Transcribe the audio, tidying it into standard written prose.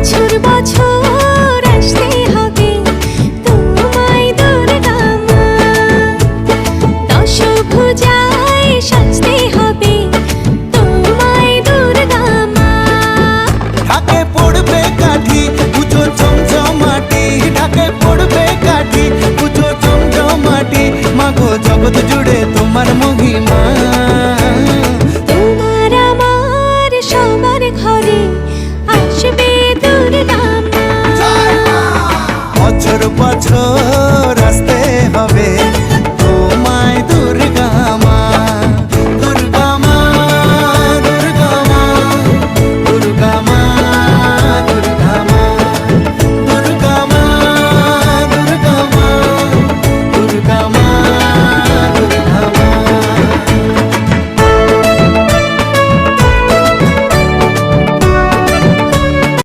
বছর বছর আসতে হবে তোমায় দুর্গা মা, দশভুজায় সাজতে হবে তোমায় দুর্গা মা। ঢাকে পড়বে কাঠি পুজো চমচমাটি, ঢাকে পড়বে কাঠি পুজো চমচমাটি, মাগো জগৎ জুড়ে তোমার মহিমা। তোমার আমার সবার ঘরে আসবে দুর্গা মা। বছর